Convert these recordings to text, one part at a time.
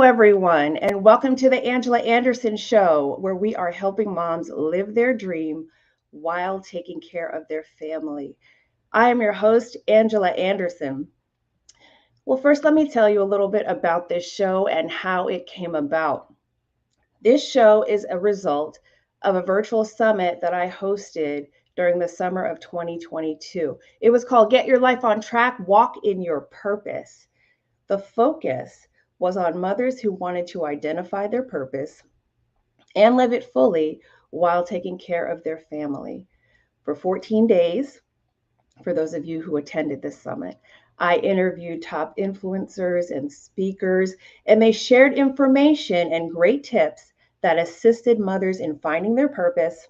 everyone, and welcome to the Angela Anderson Show, where we are helping moms live their dream while taking care of their family. I am your host, Angela Anderson. Well, first, let me tell you a little bit about this show and how it came about. This show is a result of a virtual summit that I hosted during the summer of 2022. It was called Get Your Life on Track, Walk in Your Purpose. The focus was on mothers who wanted to identify their purpose and live it fully while taking care of their family. For 14 days, for those of you who attended this summit, I interviewed top influencers and speakers, and they shared information and great tips that assisted mothers in finding their purpose,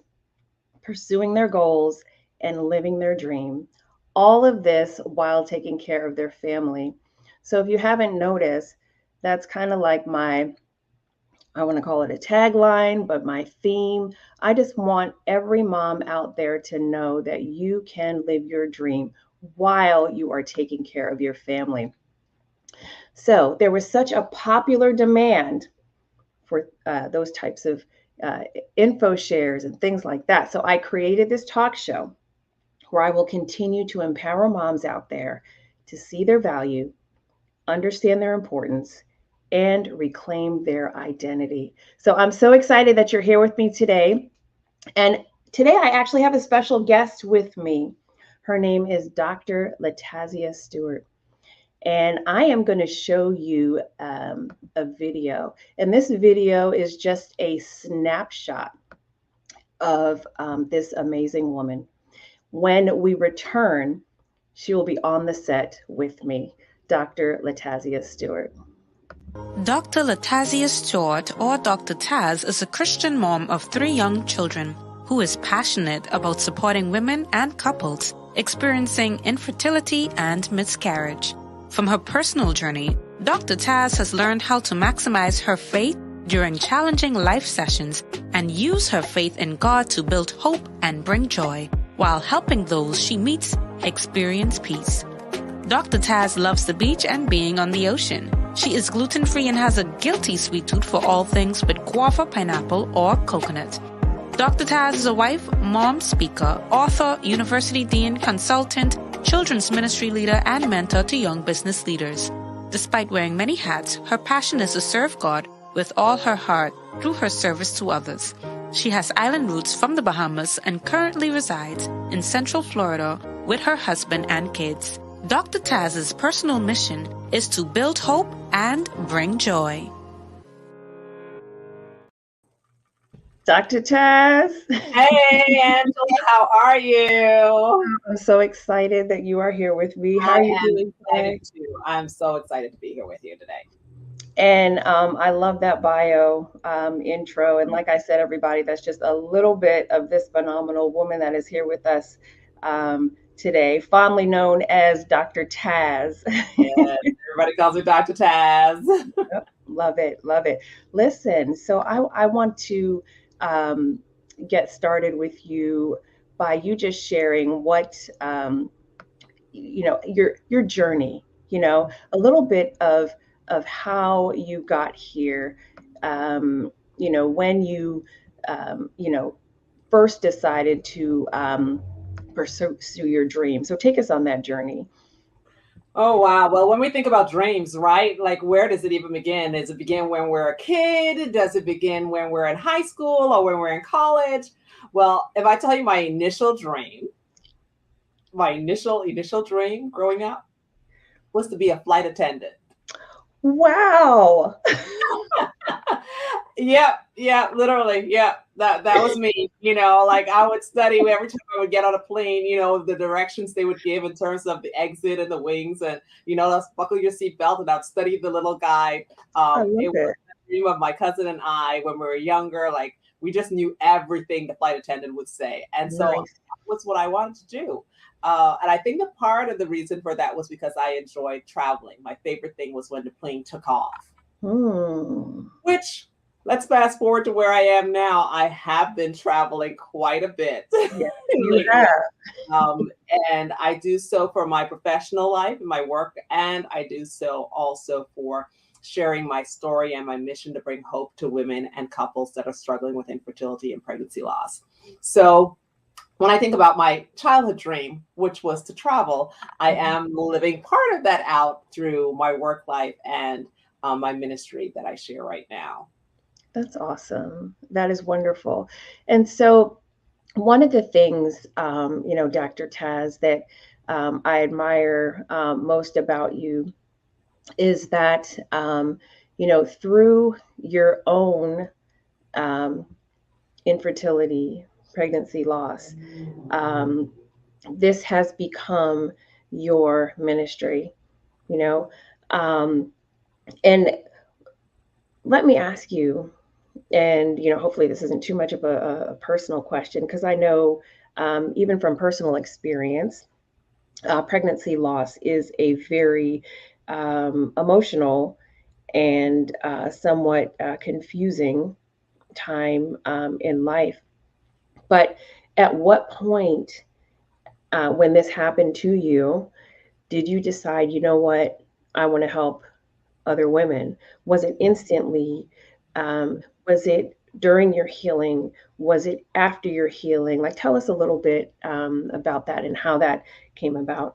pursuing their goals, and living their dream. All of this while taking care of their family. So if you haven't noticed, that's kind of like I want to call it a tagline, but my theme. I just want every mom out there to know that you can live your dream while you are taking care of your family. So there was such a popular demand for those types of info shares and things like that. So I created this talk show where I will continue to empower moms out there to see their value, understand their importance, and reclaim their identity. So I'm so excited that you're here with me today. And today I actually have a special guest with me. Her name is Dr. Latazia Stuart. And I am going to show you a video. And this video is just a snapshot of this amazing woman. When we return, she will be on the set with me, Dr. Latazia Stuart. Dr. Latazia Stuart, or Dr. Taz, is a Christian mom of 3 young children who is passionate about supporting women and couples experiencing infertility and miscarriage. From her personal journey, Dr. Taz has learned how to maximize her faith during challenging life sessions and use her faith in God to build hope and bring joy, while helping those she meets experience peace. Dr. Taz loves the beach and being on the ocean. She is gluten-free and has a guilty sweet tooth for all things with guava, pineapple, or coconut. Dr. Taz is a wife, mom, speaker, author, university dean, consultant, children's ministry leader, and mentor to young business leaders. Despite wearing many hats, her passion is to serve God with all her heart through her service to others. She has island roots from the Bahamas and currently resides in Central Florida with her husband and kids. Dr. Taz's personal mission is to build hope and bring joy. Dr. Taz. Hey, Angela, how are you? I'm so excited that you are here with me. How are you doing today? I'm so excited to be here with you today. And I love that bio intro. And like I said, everybody, that's just a little bit of this phenomenal woman that is here with us today, fondly known as Dr. Taz. Yes, everybody calls me Dr. Taz. Yep, love it, love it. Listen, so I want to get started with you by you just sharing what your journey, a little bit of how you got here, when you first decided to pursue your dream. So take us on that journey. Oh, wow. Well, when we think about dreams, right? Like, where does it even begin? Does it begin when we're a kid? Does it begin when we're in high school or when we're in college? Well, if I tell you my initial dream growing up was to be a flight attendant. Wow. Yeah, literally. Yeah, that was me. Like I would study every time I would get on a plane, the directions they would give in terms of the exit and the wings, and let's buckle your seatbelt, and I'd study the little guide. It was a dream of my cousin and I when we were younger. Like we just knew everything the flight attendant would say, and so that was what I wanted to do. And I think that part of the reason for that was because I enjoyed traveling. My favorite thing was when the plane took off. Which, let's fast forward to where I am now. I have been traveling quite a bit. Yes, you have. And I do so for my professional life and my work, and I do so also for sharing my story and my mission to bring hope to women and couples that are struggling with infertility and pregnancy loss. So when I think about my childhood dream, which was to travel, I am living part of that out through my work life and my ministry that I share right now. That's awesome. That is wonderful. And so, one of the things, Dr. Taz, that I admire most about you is that, through your own um, infertility, pregnancy loss, um, this has become your ministry, you know. Um, and let me ask you, and hopefully this isn't too much of a personal question, because I know even from personal experience, pregnancy loss is a very emotional and somewhat confusing time in life. But at what point, when this happened to you, did you decide, you know what, I want to help other women? Was it instantly? Was it during your healing? Was it after your healing? Like, tell us a little bit about that and how that came about.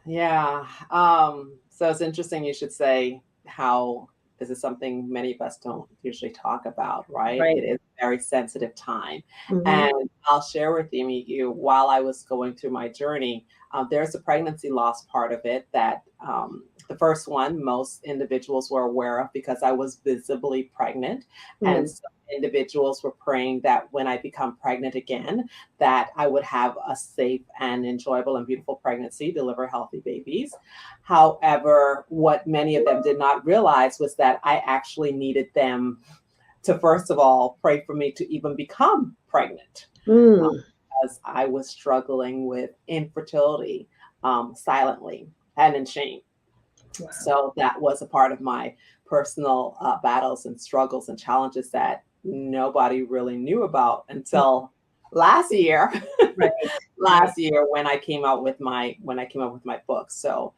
Yeah. So it's interesting you should say how this is something many of us don't usually talk about, right? Right. It is a very sensitive time. Mm-hmm. And I'll share with you while I was going through my journey, there's a pregnancy loss part of it that the first one most individuals were aware of because I was visibly pregnant. And Mm. some individuals were praying that when I become pregnant again, that I would have a safe and enjoyable and beautiful pregnancy, deliver healthy babies. However, what many of them did not realize was that I actually needed them to, first of all, pray for me to even become pregnant. Um, Mm. because I was struggling with infertility silently and in shame. Wow. So that was a part of my personal battles and struggles and challenges that nobody really knew about until last year. Right. Last year when I came out with my book. So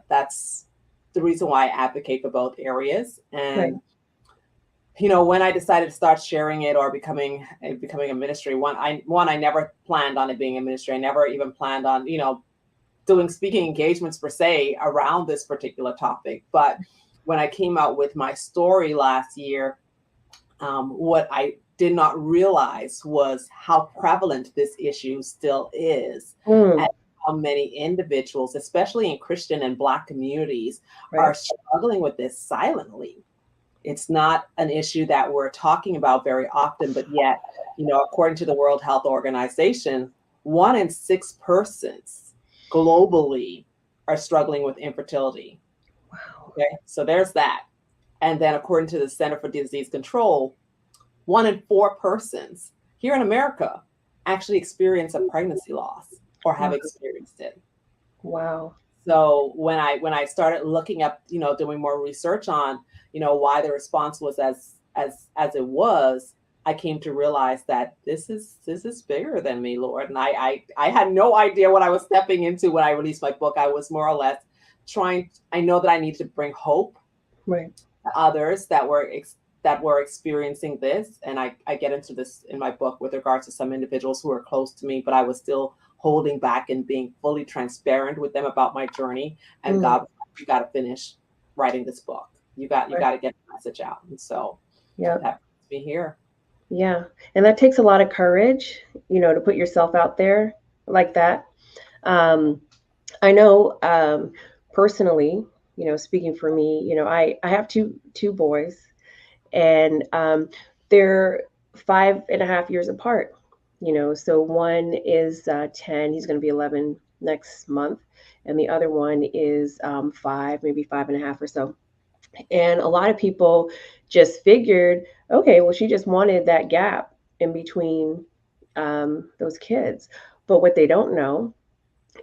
that's the reason why I advocate for both areas. Right. And when I decided to start sharing it or becoming a ministry, I never planned on it being a ministry. I never even planned on doing speaking engagements per se around this particular topic. But when I came out with my story last year, what I did not realize was how prevalent this issue still is, Mm. and how many individuals, especially in Christian and Black communities, Right. are struggling with this silently. It's not an issue that we're talking about very often, but yet, according to the World Health Organization, 1 in 6 persons globally are struggling with infertility. Wow. Okay, so there's that. And then, according to the Center for Disease Control, 1 in 4 persons here in America actually experience a pregnancy loss or have experienced it. Wow. So when I started looking up, doing more research on, why the response was as it was, I came to realize that this is bigger than me, Lord. And I had no idea what I was stepping into when I released my book. I was more or less I know that I need to bring hope Right. to others that were experiencing this. And I get into this in my book with regards to some individuals who are close to me, but I was still holding back and being fully transparent with them about my journey. And God, you got to finish writing this book. You got to get the message out. And so Yeah. that puts me here. Yeah. And that takes a lot of courage, to put yourself out there like that. I know personally, speaking for me, I have two boys, and they're 5.5 years apart. So one is 10, he's going to be 11 next month, and the other one is 5, maybe 5.5 or so. And a lot of people just figured, okay, well, she just wanted that gap in between those kids. But what they don't know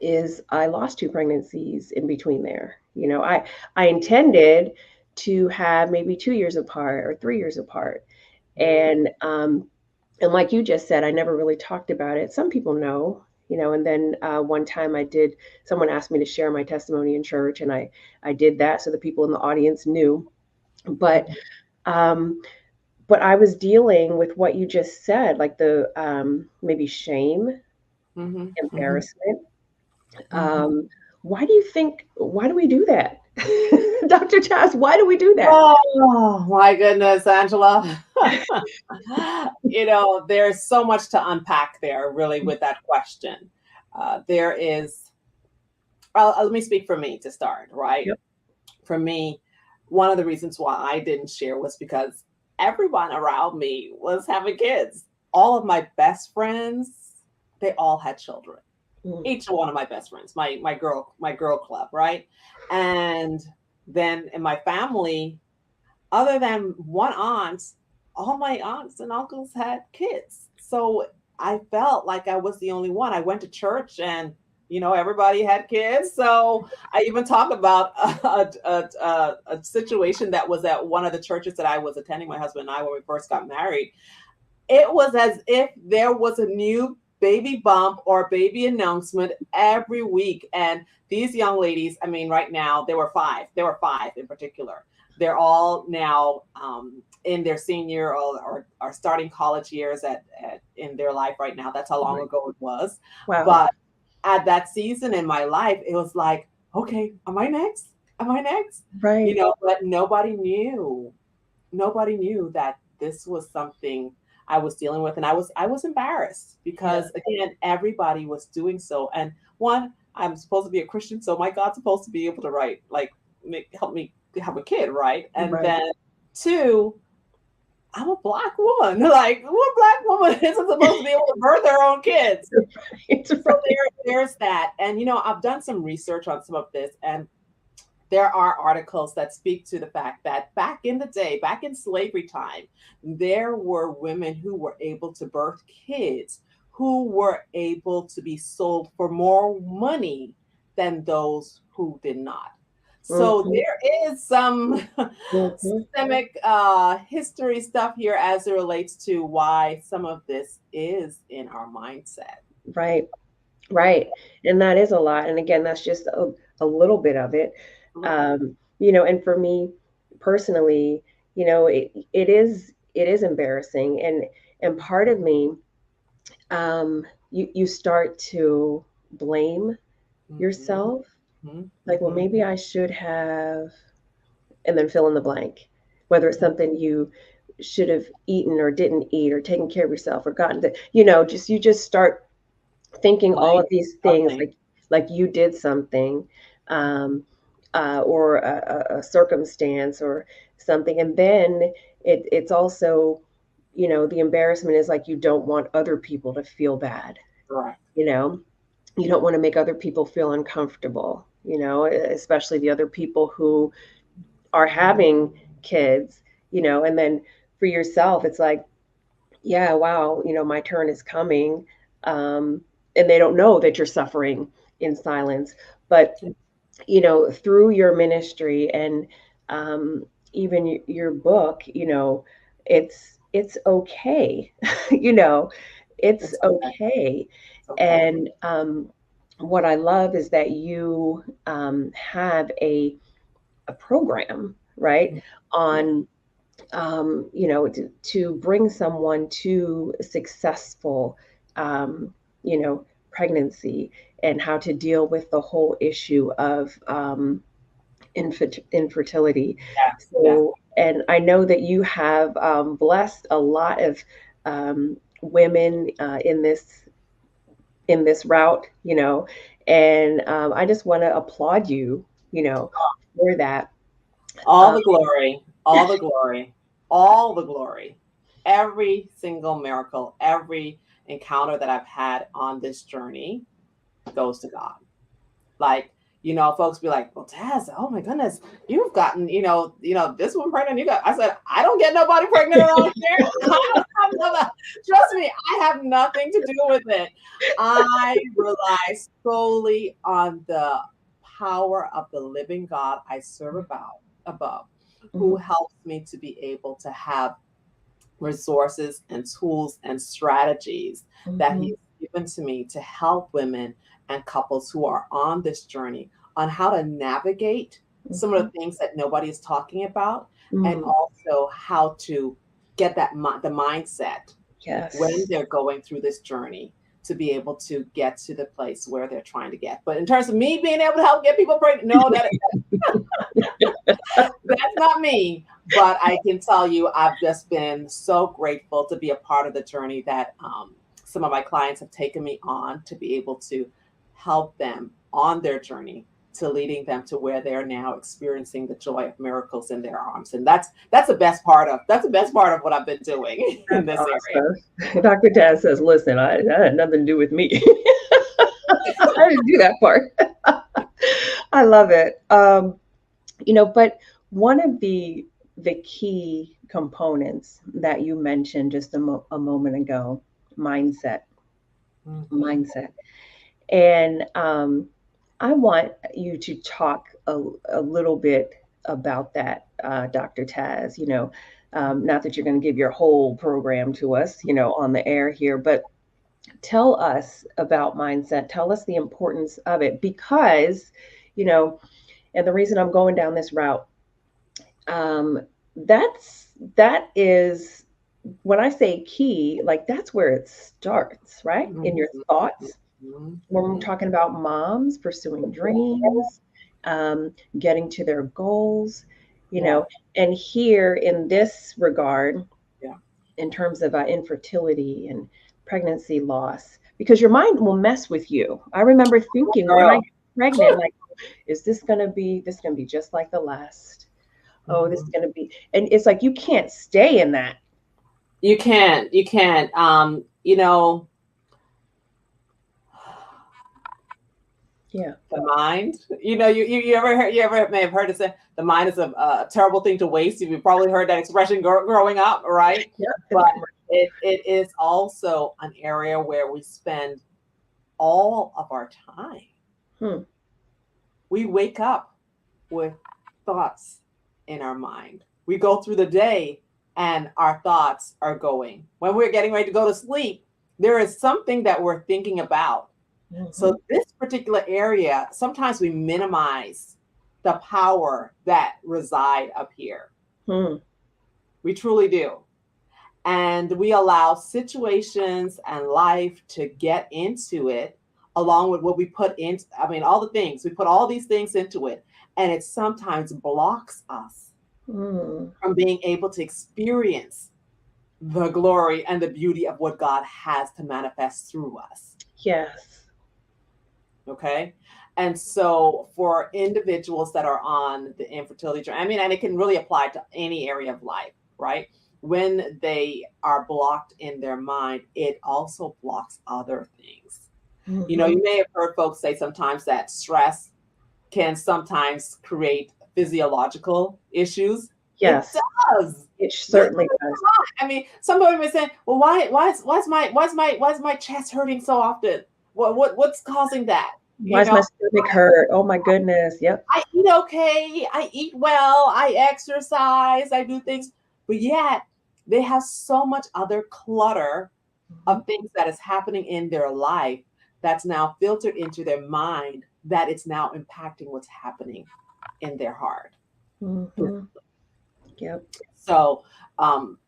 is I lost 2 pregnancies in between there. I intended to have maybe 2 years apart or 3 years apart. And like you just said, I never really talked about it. Some people know, and then one time someone asked me to share my testimony in church, and I did that so the people in the audience knew. But um, but I was dealing with what you just said, like the maybe shame, Mm-hmm. Mm-hmm. embarrassment. Mm-hmm. Why do you think? Why do we do that, Dr. Taz? Why do we do that? Oh my goodness, Angela. There's so much to unpack there, really, with that question. There is, let me speak for me to start, right? Yep. For me, one of the reasons why I didn't share was because everyone around me was having kids. All of my best friends, they all had children. Mm. Each one of my best friends, my girl club, right? And then in my family, other than one aunt, all my aunts and uncles had kids. So I felt like I was the only one. I went to church and everybody had kids. So I even talk about a situation that was at one of the churches that I was attending, my husband and I, when we first got married. It was as if there was a new baby bump or baby announcement every week. And these young ladies, I mean, right now, there were five in particular. They're all now in their senior or starting college years in their life right now. That's how long ago it was. Wow. But at that season in my life, it was like, okay, am I next? Am I next? Right. But nobody knew that this was something I was dealing with, and I was embarrassed Yeah. because again, everybody was doing so. And one, I'm supposed to be a Christian, so my God's supposed to be able to help me have a kid, right? And Right. then two, I'm a black woman. Like, what black woman isn't supposed to be able to birth their own kids? It's So right. there's that. And I've done some research on some of this, and there are articles that speak to the fact that back in the day, back in slavery time, there were women who were able to birth kids who were able to be sold for more money than those who did not. So Mhm. there is some Mhm. systemic history stuff here as it relates to why some of this is in our mindset. Right. Right. And that is a lot. And again, that's just a little bit of it. A little bit. And for me personally, it is embarrassing. And part of me, you start to blame Mm-hmm. yourself. Like, well, Mm-hmm. maybe I should have, and then fill in the blank, whether it's something you should have eaten or didn't eat or taken care of yourself or gotten to, you just start thinking all Blank of these things something. like you did something, um, or a circumstance or something, and then it's also, the embarrassment is like you don't want other people to feel bad. Right. You know, you don't want to make other people feel uncomfortable. Especially the other people who are having kids. And then for yourself, it's like, yeah, wow, my turn is coming. Um, and they don't know that you're suffering in silence. But, through your ministry and even your book, it's okay. you know, it's It's okay. okay. It's okay. And what I love is that you have a program, right, Yeah. on to bring someone to successful, pregnancy and how to deal with the whole issue of infertility. Yes. Yeah. So, and I know that you have blessed a lot of women in this route, and I just want to applaud you, for that. All Um, the glory, all the glory, all the glory. Every single miracle, every encounter that I've had on this journey goes to God. Like, folks be like, "Well, Taz, oh my goodness, you've gotten, this one pregnant. I said, I don't get nobody pregnant around here. I don't have nobody. Trust me, I have nothing to do with it. I rely solely on the power of the living God I serve above, who mhm, helps me to be able to have resources and tools and strategies that mhm, he's given to me to help women and couples who are on this journey on how to navigate some of the things that nobody is talking about, and Mm. also how to get the mindset when Yes. they're going through this journey to be able to get to the place where they're trying to get. But in terms of me being able to help get people pregnant, no, that's not me. But I can tell you, I've just been so grateful to be a part of the journey that some of my clients have taken me on to be able to help them on their journey to leading them to where they're now experiencing the joy of miracles in their arms. And that's the best part of what I've been doing in That's this area. awesome. Dr. Taz says, listen, that had nothing to do with me. I didn't do that part. I love it. But one of the key components that you mentioned just a moment ago, mindset, Mhm. mindset. And I want you to talk a little bit about that, Dr. Taz. Not that you're going to give your whole program to us, on the air here, but tell us about mindset. Tell us the importance of it because, you know, and the reason I'm going down this route, um, that is when I say key, like that's where it starts, right? In your Mhm. thoughts Mhm. when we're Mhm. talking about moms pursuing dreams, getting to their goals, you Yeah, know, and here in this regard, yeah. in terms of infertility and pregnancy loss, because your mind will mess with you. I remember thinking when I Girl. got pregnant, like, is this gonna be just like the last? Oh, this is Mhm. gonna be, and it's like you can't stay in that. You can't. You can't. Yeah. The mind. You ever may have heard it say the mind is a terrible thing to waste. You've probably heard that expression growing up, right? Yeah. But it is also an area where we spend all of our time. Hmm. We wake up with thoughts in our mind. We go through the day and our thoughts are going. When we're getting ready to go to sleep, there is something that we're thinking about. So, Hmm. this particular area, sometimes we minimize the power that reside up here. Hmm. We truly do. And we allow situations and life to get into it along with what we put in. I mean, all the things we put all these things into it, and it sometimes blocks us Hmm. from being able to experience the glory and the beauty of what God has to manifest through us. Yes. Okay. And so for individuals that are on the infertility journey, I mean, and it can really apply to any area of life, right? When they are blocked in their mind, it also blocks other things. Hmm. You may have heard folks say sometimes that stress can sometimes create physiological issues. It Yes. does. It Believe certainly it does. or not. I mean, somebody may say, "Well, why's my chest hurting so often? What's causing that?" Why You is my know, stomach hurt? Oh my goodness. Yep. I eat okay, I eat well, I exercise, I do things, but yet they have so much other clutter Hmm. of things that is happening in their life that's now filtered into their mind that it's now impacting what's happening in their heart. Hmm. Yep. So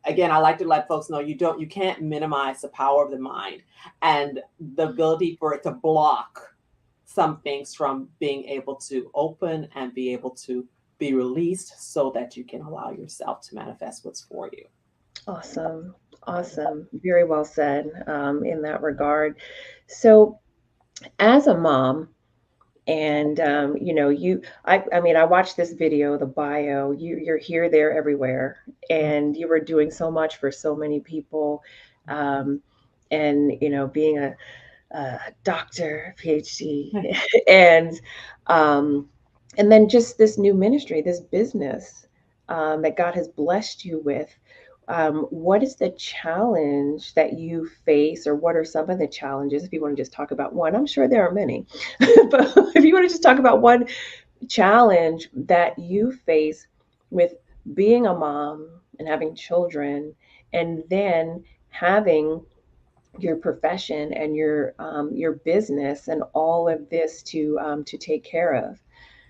again, I like to let folks know you can't minimize the power of the mind and the ability for it to block some things from being able to open and be able to be released so that you can allow yourself to manifest what's for you. Awesome. Awesome. Very well said in that regard. So, as a mom, and I mean, I watched this video, the bio. You're here, there, everywhere, and you were doing so much for so many people, um, and being a doctor, PhD, and um, and then just this new ministry, this business that God has blessed you with. What is the challenge that you face, or what are some of the challenges? If you want to just talk about one, I'm sure there are many, but if you want to just talk about one challenge that you face with being a mom and having children, and then having your profession and your business and all of this to take care of.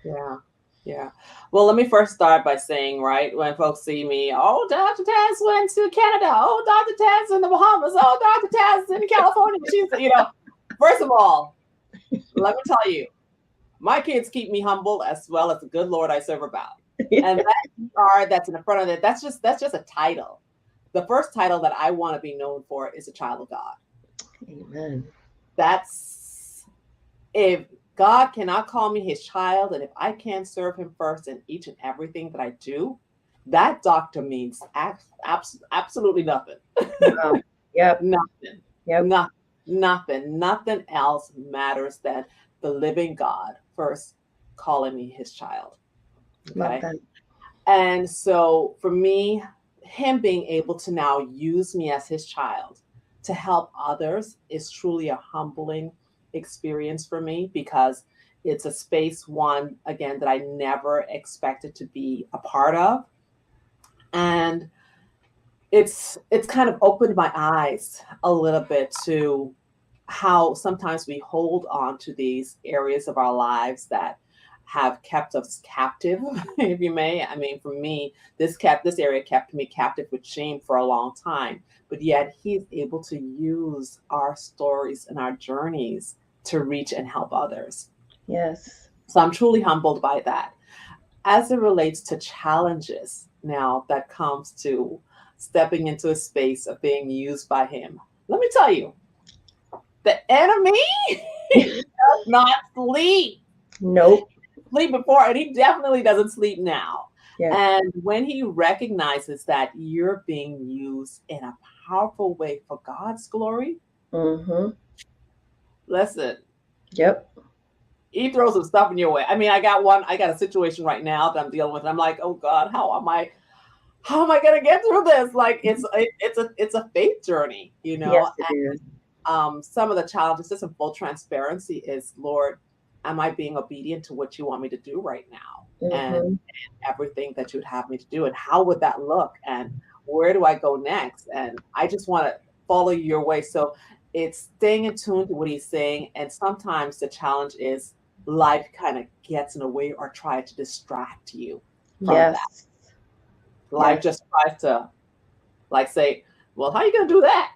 Yeah. Yeah. Well, let me first start by saying, right, when folks see me, oh, Dr. Taz went to Canada. Oh, Dr. Taz in the Bahamas. Oh, Dr. Taz in California. First of all, let me tell you, my kids keep me humble as well as the good Lord I serve about. And that's in the front of it. That's just a title. The first title that I want to be known for is a child of God. Amen. That's if God cannot call me his child, and if I can't serve him first in each and everything that I do, that doctor means absolutely nothing. Wow. Yep. Nothing. Yep. Nothing else matters than the living God first calling me his child. Okay. Love that. And so for me, him being able to now use me as his child to help others is truly a humbling experience for me, because it's a space, one, again, that I never expected to be a part of. And it's kind of opened my eyes a little bit to how sometimes we hold on to these areas of our lives that have kept us captive, if you may. I mean, for me, this area kept me captive with shame for a long time, but yet he's able to use our stories and our journeys to reach and help others. Yes. So I'm truly humbled by that. As it relates to challenges now that comes to stepping into a space of being used by him, let me tell you, the enemy does not sleep. Nope. Sleep before, and he definitely doesn't sleep now. Yeah. And when he recognizes that you're being used in a powerful way for God's glory, Mm-hmm. listen, Yep. he throws some stuff in your way. I mean, I got a situation right now that I'm dealing with, and I'm like, oh God, how am I gonna get through this? Like it's a faith journey, Yes, it is. Some of the challenges, just in full transparency, is, Lord, am I being obedient to what you want me to do right now? And everything that you'd have me to do, and how would that look? And where do I go next? And I just want to follow your way. So it's staying in tune to what he's saying. And sometimes the challenge is life kind of gets in the way or try to distract you from that. Yes. Life just tries to, like, say, well, how are you going to do that?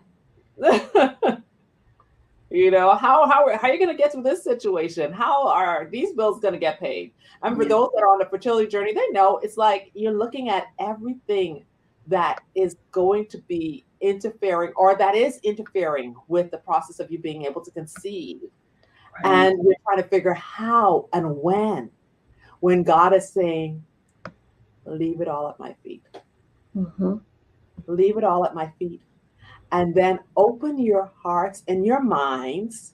How are you going to get through this situation? How are these bills going to get paid? And for those that are on the fertility journey, they know it's like you're looking at everything that is going to be interfering, or that is interfering with the process of you being able to conceive. Right. And we're trying to figure how and when God is saying, leave it all at my feet. Mm-hmm. Leave it all at my feet. And then open your hearts and your minds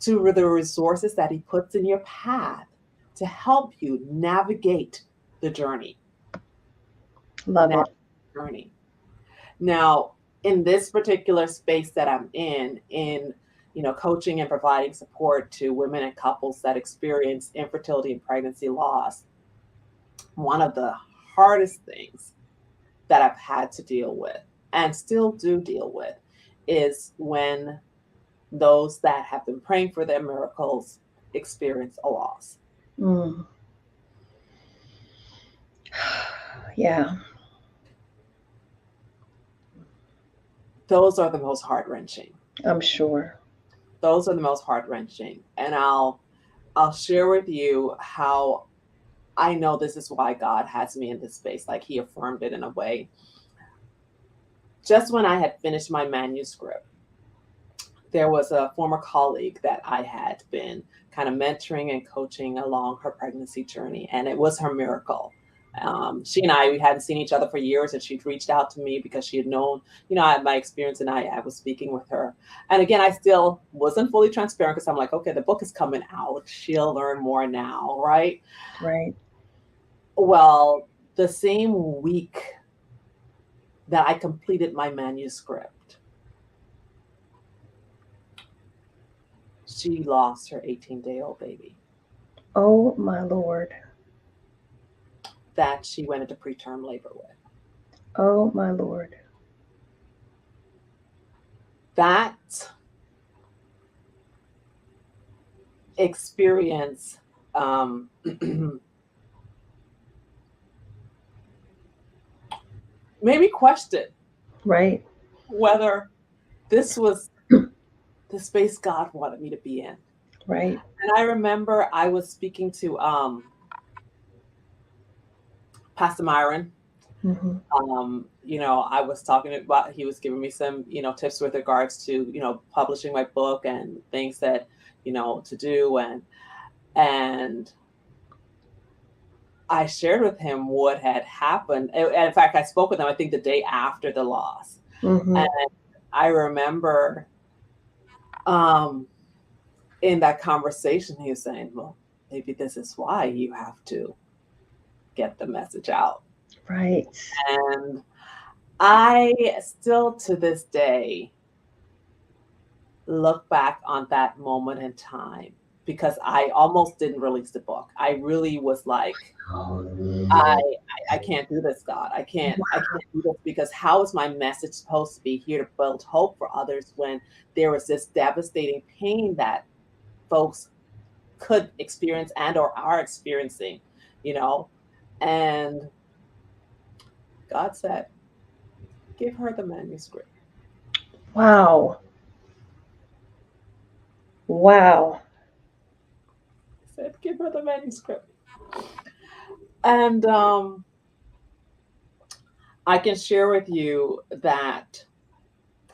to the resources that he puts in your path to help you navigate the journey. Love it. Journey. Now, in this particular space that I'm in coaching and providing support to women and couples that experience infertility and pregnancy loss, one of the hardest things that I've had to deal with and still do deal with is when those that have been praying for their miracles experience a loss. Mm. Yeah. Those are the most heart-wrenching. I'm sure. Those are the most heart-wrenching. And I'll share with you how I know this is why God has me in this space. Like, he affirmed it in a way. Just when I had finished my manuscript, there was a former colleague that I had been kind of mentoring and coaching along her pregnancy journey, and it was her miracle. She and we hadn't seen each other for years, and she'd reached out to me because she had known, I had my experience, and I was speaking with her. And again, I still wasn't fully transparent because I'm like, okay, the book is coming out. She'll learn more now, right? Right. Well, the same week that I completed my manuscript, she lost her 18-day-old baby. Oh, my Lord. That she went into preterm labor with. Oh, my Lord. That experience made me question Right. whether this was the space God wanted me to be in. Right. And I remember I was speaking to Pastor Myron. I was talking about, he was giving me some, tips with regards to, publishing my book and things that, to do. And I shared with him what had happened. And in fact, I spoke with him, I think the day after the loss. And I remember in that conversation, he was saying, well, maybe this is why you have to get the message out. Right. And I still to this day look back on that moment in time because I almost didn't release the book. I really was like, I can't do this, God. I can't do this, because how is my message supposed to be here to build hope for others when there was this devastating pain that folks could experience and or are experiencing, and God said, give her the manuscript. Wow. Wow. He said, give her the manuscript. And I can share with you that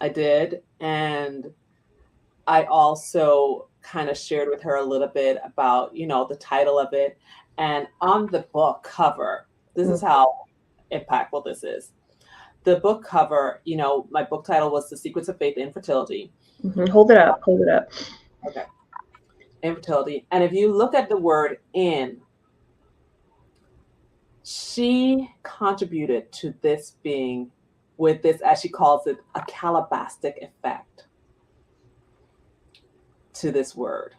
I did. And I also kind of shared with her a little bit about, the title of it. And on the book cover, this is how impactful this is. The book cover, my book title was The Secrets of Faith in Infertility. Hold it up. Hold it up. Okay. Infertility. And if you look at the word in, she contributed to this being with this, as she calls it, a calabastic effect to this word.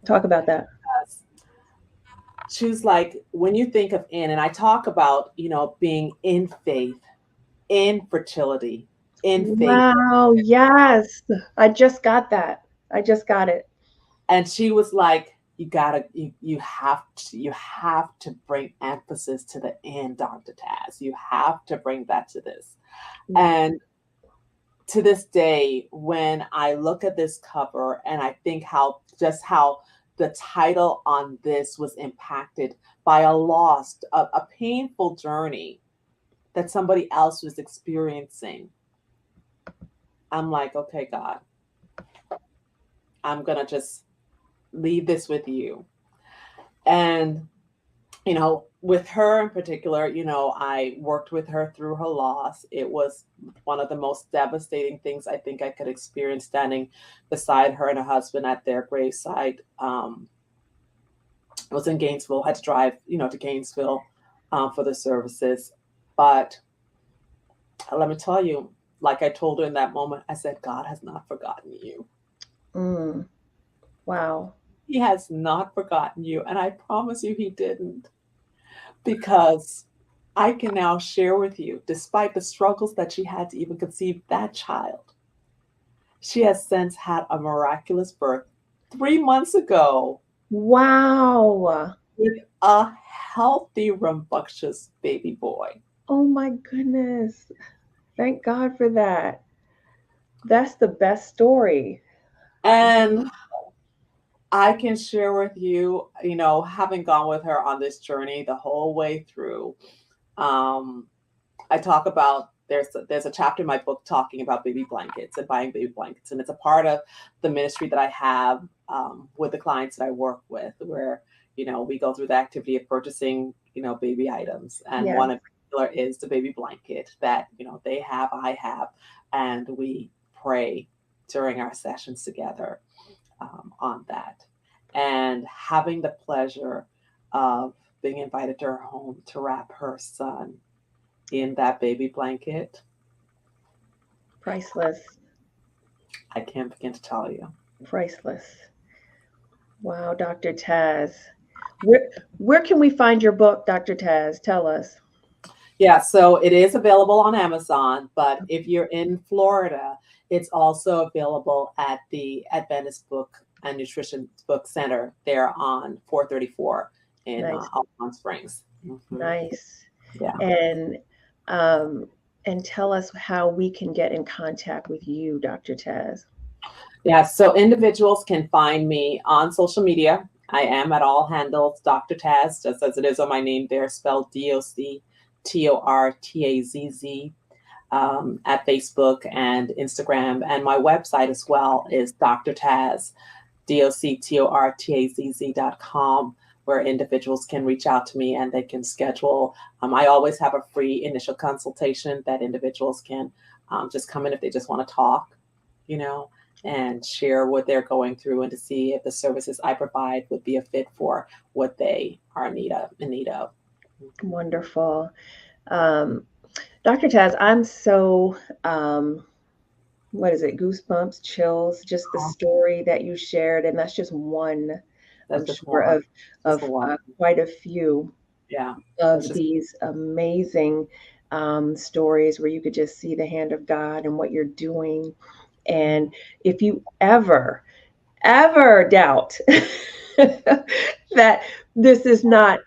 Talk about that. She was like, when you think of in, and I talk about, being in faith, in fertility, in faith. Wow, yes. I just got that. I just got it. And she was like, you have to bring emphasis to the in, Dr. Taz. You have to bring that to this. And to this day, when I look at this cover and I think how the title on this was impacted by a loss, a painful journey that somebody else was experiencing, I'm like, okay, God, I'm going to just leave this with you. And, with her in particular, I worked with her through her loss. It was one of the most devastating things I think I could experience, standing beside her and her husband at their graveside. I was in Gainesville, had to drive, to Gainesville for the services. But let me tell you, like I told her in that moment, I said, God has not forgotten you. Wow. He has not forgotten you. And I promise you he didn't. Because I can now share with you, despite the struggles that she had to even conceive that child, she has since had a miraculous birth 3 months ago. Wow. With a healthy, rambunctious baby boy. Oh my goodness. Thank God for that. That's the best story. And I can share with you, having gone with her on this journey the whole way through, I talk about, there's a chapter in my book talking about baby blankets and buying baby blankets. And it's a part of the ministry that I have with the clients that I work with, where, we go through the activity of purchasing, baby items. And one in particular is the baby blanket that, they have, I have, and we pray during our sessions together on that. And having the pleasure of being invited to her home to wrap her son in that baby blanket. Priceless. I can't begin to tell you. Priceless. Wow, Dr. Taz. Where can we find your book, Dr. Taz? Tell us. Yeah, so it is available on Amazon, but if you're in Florida, it's also available at the Adventist Book and Nutrition Book Center there on 434 in Alpine Springs. Nice. Yeah. And and tell us how we can get in contact with you, Dr. Taz. Yeah, so individuals can find me on social media. I am at all handles Dr. Taz, just as it is on my name there, spelled DocTortazz, at Facebook and Instagram. And my website as well is Dr. Taz, DocTortazz.com, where individuals can reach out to me and they can schedule. I always have a free initial consultation that individuals can just come in if they just want to talk, and share what they're going through and to see if the services I provide would be a fit for what they are in need of. Wonderful. Dr. Taz, I'm so, goosebumps, chills, just the story that you shared. And that's just one, I'm sure, of quite a few of these amazing stories where you could just see the hand of God and what you're doing. And if you ever doubt that this is not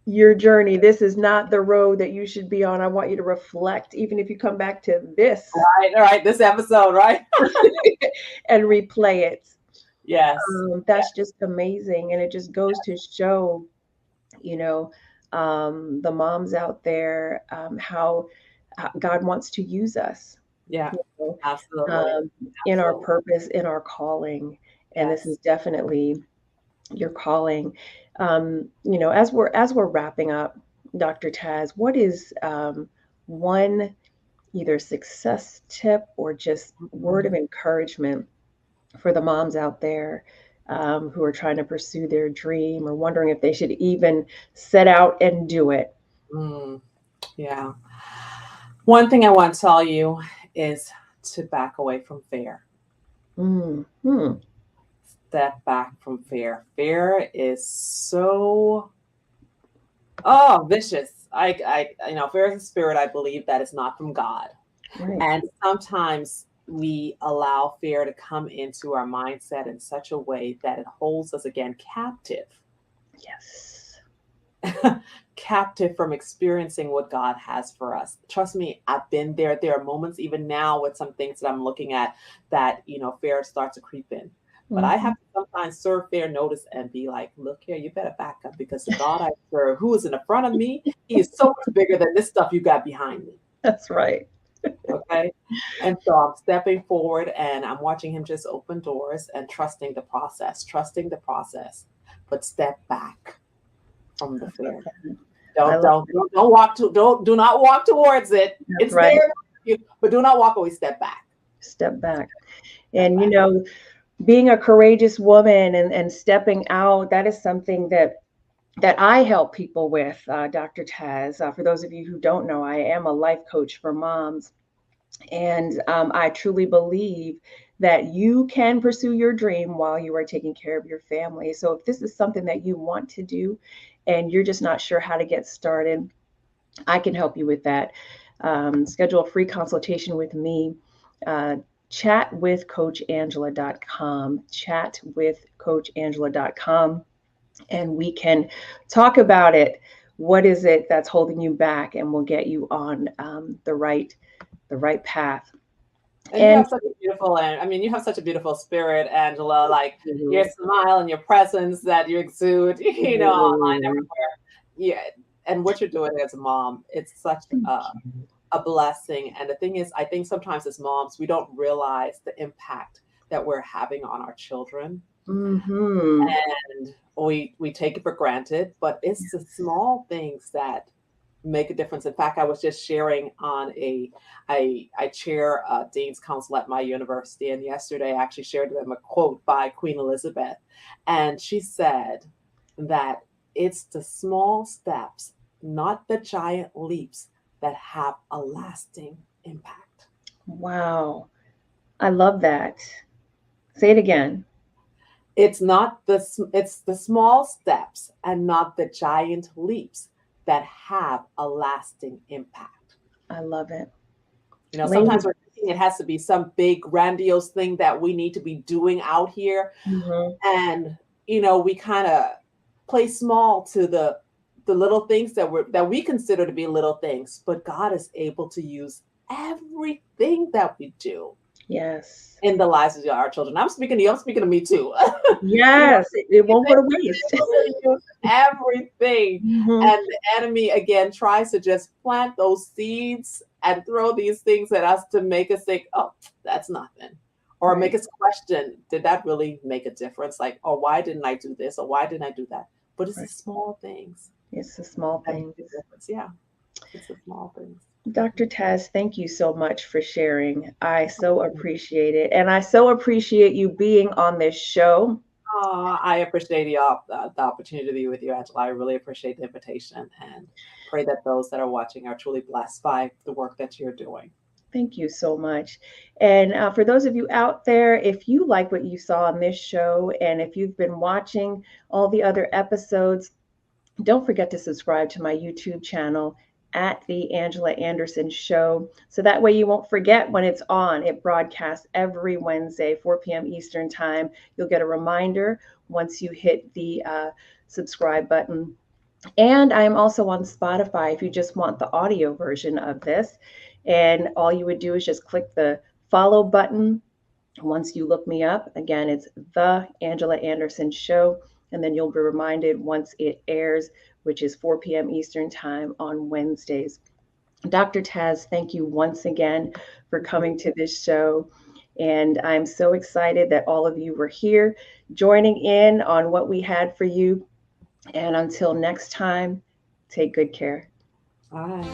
your journey, this is not the road that you should be on, I want you to reflect, even if you come back to this. Right, this episode, right? And replay it. Yes. That's just amazing. And it just goes to show, the moms out there, how God wants to use us. Yeah, absolutely. In our purpose, in our calling. And this is definitely your calling. As we're wrapping up, Dr. Taz, what is one either success tip or just word of encouragement for the moms out there who are trying to pursue their dream or wondering if they should even set out and do it? Yeah. One thing I want to tell you is to back away from fear. Step back from fear. Fear is so vicious. Fear is a spirit, I believe, that is not from God. Right. And sometimes we allow fear to come into our mindset in such a way that it holds us again captive. Yes. Captive from experiencing what God has for us. Trust me, I've been there. There are moments even now with some things that I'm looking at that, fear starts to creep in. But I have to sometimes serve fear notice and be like, look here, you better back up, because the God I serve, who is in the front of me, he is so much bigger than this stuff you got behind me. That's right. Okay. And so I'm stepping forward and I'm watching him just open doors and trusting the process, but step back from the fear. Do not walk towards it. That's it's right. There, but do not walk away. Step back. And being a courageous woman and stepping out, that is something that I help people with, Dr. Taz. For those of you who don't know, I am a life coach for moms. And I truly believe that you can pursue your dream while you are taking care of your family. So if this is something that you want to do and you're just not sure how to get started, I can help you with that. Schedule a free consultation with me. Chatwithcoachangela.com, chatwithcoachangela.com, and we can talk about it. What is it that's holding you back? And we'll get you on the right path. And you have such a beautiful, you have such a beautiful spirit, Angela, like your smile and your presence that you exude, online everywhere. Yeah. And what you're doing as a mom, it's such a blessing. And the thing is, I think sometimes as moms, we don't realize the impact that we're having on our children. And we take it for granted, but it's the small things that make a difference. In fact, I was just sharing on I chair Dean's Council at my university, and yesterday I actually shared with them a quote by Queen Elizabeth, and she said that it's the small steps, not the giant leaps, that have a lasting impact. Wow. I love that. Say it again. It's the small steps and not the giant leaps that have a lasting impact. I love it. Sometimes we're thinking it has to be some big grandiose thing that we need to be doing out here. And, we kind of play small to the the little things that we consider to be little things, but God is able to use everything that we do Yes. in the lives of our children. I'm speaking to you, I'm speaking to me too. Yes, it won't go to waste. Everything. Mhm. And the enemy again tries to just plant those seeds and throw these things at us to make us think, oh, that's nothing. Or make us question, did that really make a difference? Like, oh, why didn't I do this? Or why didn't I do that? But it's the small things. It's the small that make things. the difference. Yeah. It's the small things. Dr. Taz, thank you so much for sharing. I so appreciate it. And I so appreciate you being on this show. I appreciate the opportunity to be with you, Angela. I really appreciate the invitation and pray that those that are watching are truly blessed by the work that you're doing. Thank you so much. And for those of you out there, if you like what you saw on this show, and if you've been watching all the other episodes, don't forget to subscribe to my YouTube channel at The Angela Anderson Show. So that way you won't forget when it's on. It broadcasts every Wednesday, 4 p.m. Eastern Time. You'll get a reminder once you hit the subscribe button. And I am also on Spotify if you just want the audio version of this. And all you would do is just click the follow button. Once you look me up, again, it's The Angela Anderson Show. And then you'll be reminded once it airs, which is 4 p.m. Eastern Time on Wednesdays. Dr. Taz, thank you once again for coming to this show. And I'm so excited that all of you were here joining in on what we had for you. And until next time, take good care. Bye.